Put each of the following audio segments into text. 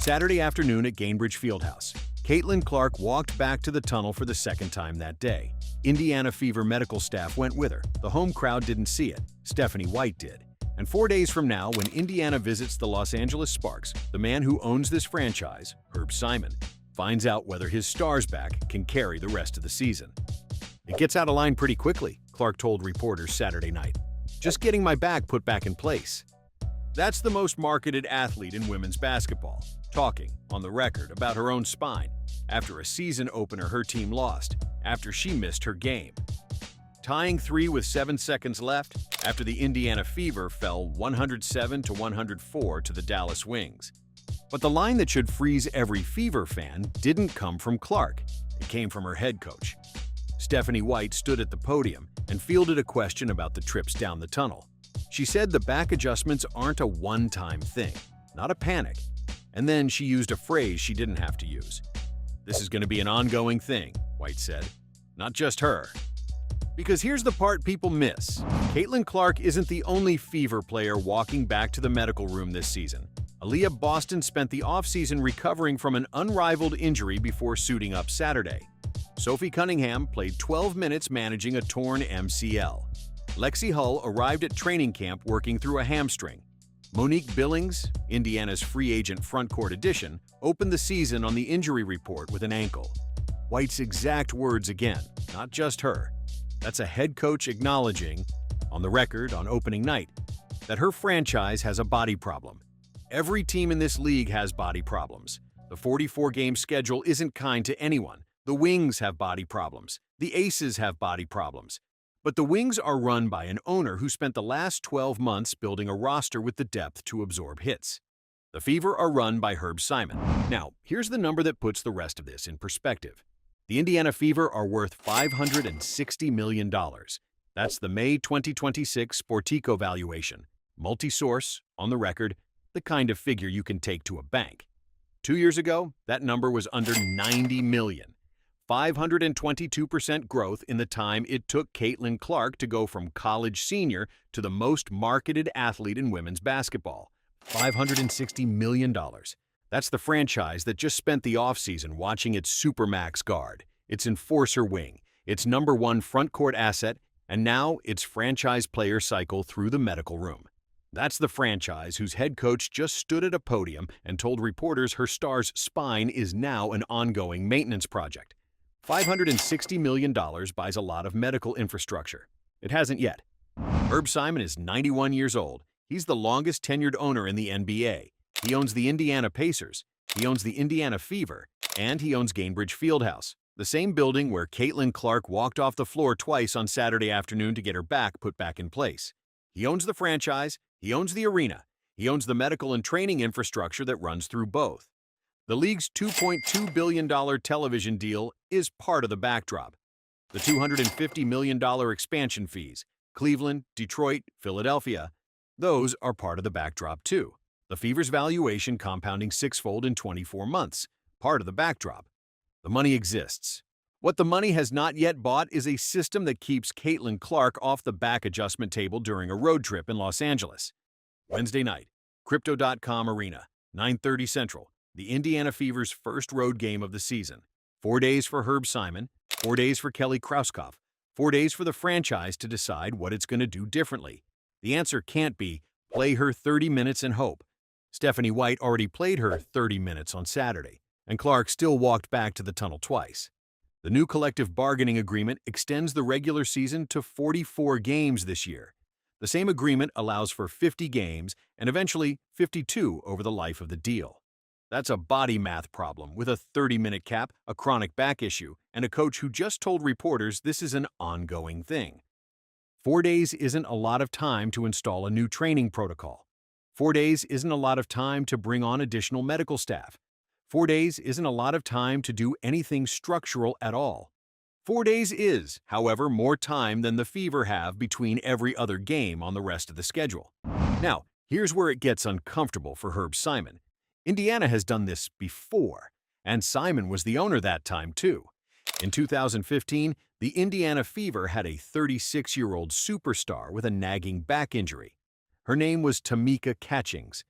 Saturday afternoon at Gainbridge Fieldhouse, Caitlin Clark walked back to the tunnel for the second time that day. Indiana Fever medical staff went with her. The home crowd didn't see it. Stephanie White did. And 4 days from now, when Indiana visits the Los Angeles Sparks, the man who owns this franchise, Herb Simon, finds out whether his stars back can carry the rest of the season. "It gets out of line pretty quickly," Clark told reporters Saturday night. "Just getting my back put back in place." That's the most marketed athlete in women's basketball, talking, on the record, about her own spine after a season opener her team lost, after she missed her game. Tying 3 with 7 seconds left after the Indiana Fever fell 107-104 to the Dallas Wings. But the line that should freeze every Fever fan didn't come from Clark. It came from her head coach. Stephanie White stood at the podium and fielded a question about the trips down the tunnel. She said the back adjustments aren't a one-time thing, not a panic. And then she used a phrase she didn't have to use. "This is going to be an ongoing thing," White said. Not just her. Because here's the part people miss. Caitlin Clark isn't the only Fever player walking back to the medical room this season. Aaliyah Boston spent the offseason recovering from an unrivaled injury before suiting up Saturday. Sophie Cunningham played 12 minutes managing a torn MCL. Lexi Hull arrived at training camp working through a hamstring. Monique Billings, Indiana's free agent frontcourt addition, opened the season on the injury report with an ankle. White's exact words again, not just her. That's a head coach acknowledging, on the record on opening night, that her franchise has a body problem. Every team in this league has body problems. The 44-game schedule isn't kind to anyone. The Wings have body problems. The Aces have body problems. But the Wings are run by an owner who spent the last 12 months building a roster with the depth to absorb hits. The Fever are run by Herb Simon. Now, here's the number that puts the rest of this in perspective. The Indiana Fever are worth $560 million. That's the May 2026 Sportico valuation. Multi-source, on the record, the kind of figure you can take to a bank. 2 years ago, that number was under $90 million. 522% growth in the time it took Caitlin Clark to go from college senior to the most marketed athlete in women's basketball. $560 million. That's the franchise that just spent the offseason watching its supermax guard, its enforcer wing, its #1 frontcourt asset, and now its franchise player cycle through the medical room. That's the franchise whose head coach just stood at a podium and told reporters her star's spine is now an ongoing maintenance project. $560 million buys a lot of medical infrastructure. It hasn't yet. Herb Simon is 91 years old. He's the longest tenured owner in the NBA. He owns the Indiana Pacers, he owns the Indiana Fever, and he owns Gainbridge Fieldhouse, the same building where Caitlin Clark walked off the floor twice on Saturday afternoon to get her back put back in place. He owns the franchise, he owns the arena, he owns the medical and training infrastructure that runs through both. The league's $2.2 billion television deal is part of the backdrop. The $250 million expansion fees, Cleveland, Detroit, Philadelphia, those are part of the backdrop too. The Fever's valuation compounding sixfold in 24 months, part of the backdrop. The money exists. What the money has not yet bought is a system that keeps Caitlin Clark off the back adjustment table during a road trip in Los Angeles. Wednesday night, Crypto.com Arena, 9:30 Central. The Indiana Fever's first road game of the season. 4 days for Herb Simon, 4 days for Kelly Krauskopf, 4 days for the franchise to decide what it's going to do differently. The answer can't be, play her 30 minutes and hope. Stephanie White already played her 30 minutes on Saturday, and Clark still walked back to the tunnel twice. The new collective bargaining agreement extends the regular season to 44 games this year. The same agreement allows for 50 games and eventually 52 over the life of the deal. That's a body math problem with a 30-minute cap, a chronic back issue, and a coach who just told reporters this is an ongoing thing. 4 days isn't a lot of time to install a new training protocol. 4 days isn't a lot of time to bring on additional medical staff. 4 days isn't a lot of time to do anything structural at all. 4 days is, however, more time than the Fever have between every other game on the rest of the schedule. Now, here's where it gets uncomfortable for Herb Simon. Indiana has done this before, and Simon was the owner that time too. In 2015, the Indiana Fever had a 36-year-old superstar with a nagging back injury. Her name was Tamika Catchings.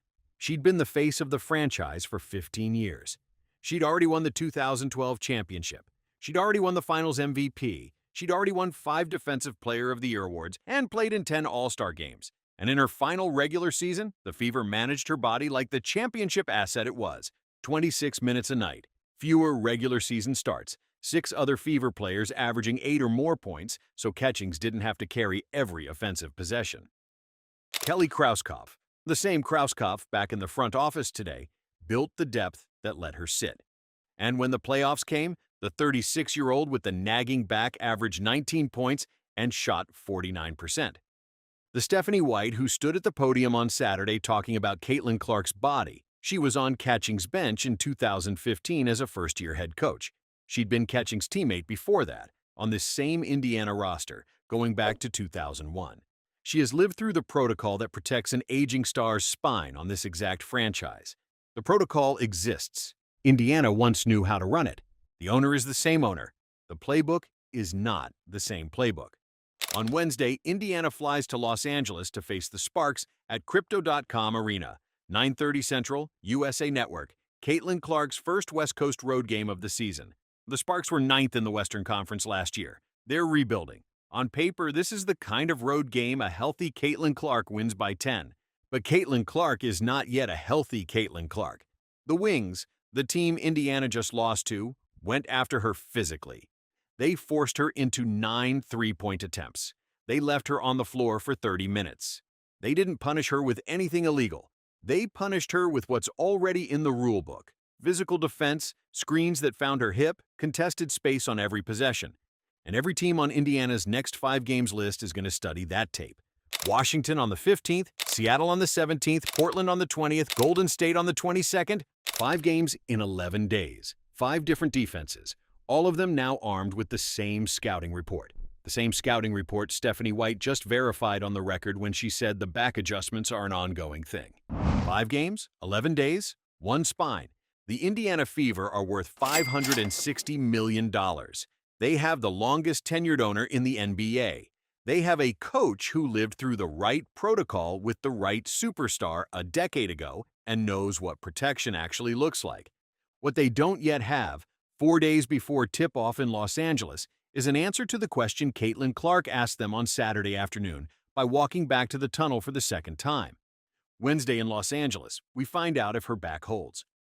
She'd been the face of the franchise for 15 years. She'd already won the 2012 championship. She'd already won the Finals MVP. She'd already won 5 Defensive Player of the Year awards and played in 10 All-Star games. And in her final regular season, the Fever managed her body like the championship asset it was. 26 minutes a night, fewer regular season starts, 6 other Fever players averaging 8 or more points, so Catchings didn't have to carry every offensive possession. Kelly Krauskopf, the same Krauskopf back in the front office today, built the depth that let her sit. And when the playoffs came, the 36-year-old with the nagging back averaged 19 points and shot 49%. The Stephanie White who stood at the podium on Saturday talking about Caitlin Clark's body, she was on Catchings' bench in 2015 as a first-year head coach. She'd been Catchings' teammate before that, on this same Indiana roster, going back to 2001. She has lived through the protocol that protects an aging star's spine on this exact franchise. The protocol exists. Indiana once knew how to run it. The owner is the same owner. The playbook is not the same playbook. On Wednesday, Indiana flies to Los Angeles to face the Sparks at Crypto.com Arena, 9:30 Central, USA Network, Caitlin Clark's first West Coast road game of the season. The Sparks were 9th in the Western Conference last year. They're rebuilding. On paper, this is the kind of road game a healthy Caitlin Clark wins by 10. But Caitlin Clark is not yet a healthy Caitlin Clark. The Wings, the team Indiana just lost to, went after her physically. They forced her into 9 three-point attempts. They left her on the floor for 30 minutes. They didn't punish her with anything illegal. They punished her with what's already in the rule book: physical defense, screens that found her hip, contested space on every possession. And every team on Indiana's next 5 games list is going to study that tape. Washington on the 15th, Seattle on the 17th, Portland on the 20th, Golden State on the 22nd. 5 games in 11 days. 5 different defenses, all of them now armed with the same scouting report. The same scouting report Stephanie White just verified on the record when she said the back adjustments are an ongoing thing. 5 games, 11 days, 1 spine. The Indiana Fever are worth $560 million. They have the longest tenured owner in the NBA. They have a coach who lived through the right protocol with the right superstar a decade ago and knows what protection actually looks like. What they don't yet have, 4 days before tip-off in Los Angeles, is an answer to the question Caitlin Clark asked them on Saturday afternoon by walking back to the tunnel for the second time. Wednesday in Los Angeles, we find out if her back holds.